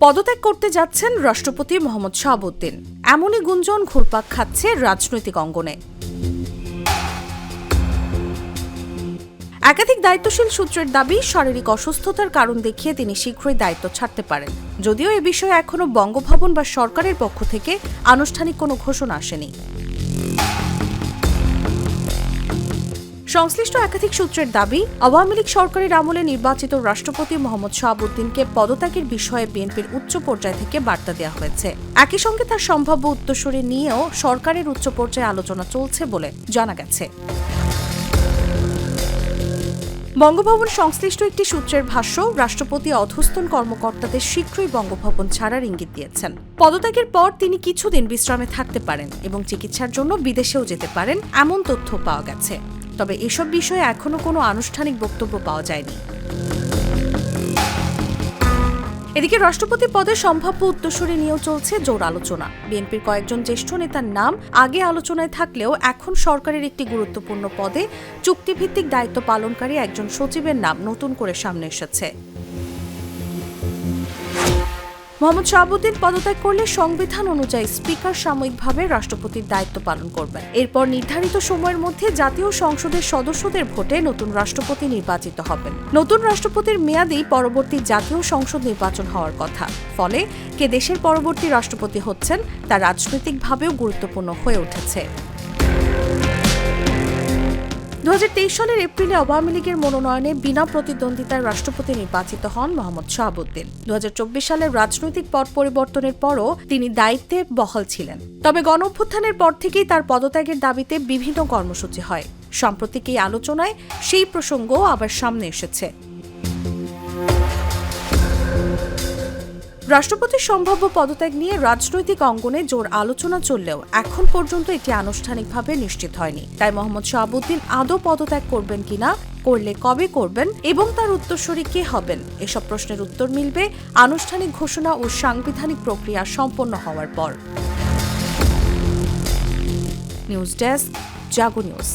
পদত্যাগ করতে যাচ্ছেন রাষ্ট্রপতি মোহাম্মদ শাহাবুদ্দিন। এমনই গুঞ্জন ঘুরপাক খাচ্ছে রাজনৈতিক অঙ্গনে। একাধিক দায়িত্বশীল সূত্রের দাবি, শারীরিক অসুস্থতার কারণ দেখিয়ে তিনি শীঘ্রই দায়িত্ব ছাড়তে পারেন। যদিও এ বিষয়ে এখনো বঙ্গভবন বা সরকারের পক্ষ থেকে আনুষ্ঠানিক কোনো ঘোষণা আসেনি। সংশ্লিষ্ট একাধিক সূত্রের দাবি, আওয়ামী লীগ সরকারের আমলে নির্বাচিত রাষ্ট্রপতি মোহাম্মদ শাহাবুদ্দিনকে পদত্যাগের বিষয়ে বিএনপির উচ্চ পর্যায় থেকে বার্তা দেওয়া হয়েছে। একই সঙ্গে তার সম্ভাব্য উত্তরসূরি নিয়েও সরকারের উচ্চ পর্যায়ে আলোচনা চলছে বলে জানা গেছে। বঙ্গভবন সংশ্লিষ্ট একটি সূত্রের ভাষ্য, রাষ্ট্রপতি অধস্তন কর্মকর্তাদের শীঘ্রই বঙ্গভবন ছাড়ার ইঙ্গিত দিয়েছেন। পদত্যাগের পর তিনি কিছুদিন বিশ্রামে থাকতে পারেন এবং চিকিৎসার জন্য বিদেশেও যেতে পারেন, এমন তথ্য পাওয়া গেছে। তবে এসব বিষয়ে এখনো কোনো আনুষ্ঠানিক বক্তব্য পাওয়া যায়নি। এদিকে রাষ্ট্রপতি পদে সম্ভাব্য উত্তরসূরি নিয়েও চলছে জোর আলোচনা। বিএনপির কয়েকজন জ্যেষ্ঠ নেতার নাম আগে আলোচনায় থাকলেও এখন সরকারের একটি গুরুত্বপূর্ণ পদে চুক্তিভিত্তিক দায়িত্ব পালনকারী একজন সচিবের নাম নতুন করে সামনে এসেছে। মোহাম্মদ শাহাবুদ্দিন পদত্যাগ করলে সংবিধান অনুযায়ী স্পিকার সাময়িকভাবে রাষ্ট্রপতির দায়িত্ব পালন করবেন। এরপর নির্ধারিত সময়ের মধ্যে জাতীয় সংসদের সদস্যদের ভোটে নতুন রাষ্ট্রপতি নির্বাচিত হবেন। নতুন রাষ্ট্রপতির মেয়াদেই পরবর্তী জাতীয় সংসদ নির্বাচন হওয়ার কথা। ফলে কে দেশের পরবর্তী রাষ্ট্রপতি হচ্ছেন তা রাজনৈতিকভাবেও গুরুত্বপূর্ণ হয়ে উঠেছে। 2023 সালের এপ্রিলে আওয়ামী লীগের মনোনয়নে বিনা প্রতিদ্বন্দ্বিতায় রাষ্ট্রপতি নির্বাচিত হন মোহাম্মদ শাহাবুদ্দিন। 2024 সালের রাজনৈতিক পট পরিবর্তনের পরও তিনি দায়িত্বে বহাল ছিলেন। তবে গণঅভ্যুত্থানের পর থেকেই তার পদত্যাগের দাবিতে বিভিন্ন কর্মসূচি হয়। সাম্প্রতিক এই আলোচনায় সেই প্রসঙ্গও আবার সামনে এসেছে। রাষ্ট্রপতির সম্ভাব্য পদত্যাগ নিয়ে রাজনৈতিক অঙ্গনে জোর আলোচনা চললেও এখন পর্যন্ত এটি আনুষ্ঠানিকভাবে নিশ্চিত হয়নি। তাই মোহাম্মদ শাহাবুদ্দিন আদৌ পদত্যাগ করবেন কিনা, করলে কবে করবেন এবং তার উত্তরসূরি কে হবেন, এসব প্রশ্নের উত্তর মিলবে আনুষ্ঠানিক ঘোষণা ও সাংবিধানিক প্রক্রিয়া সম্পন্ন হওয়ার পর। নিউজ ডেস্ক, জাগো নিউজ।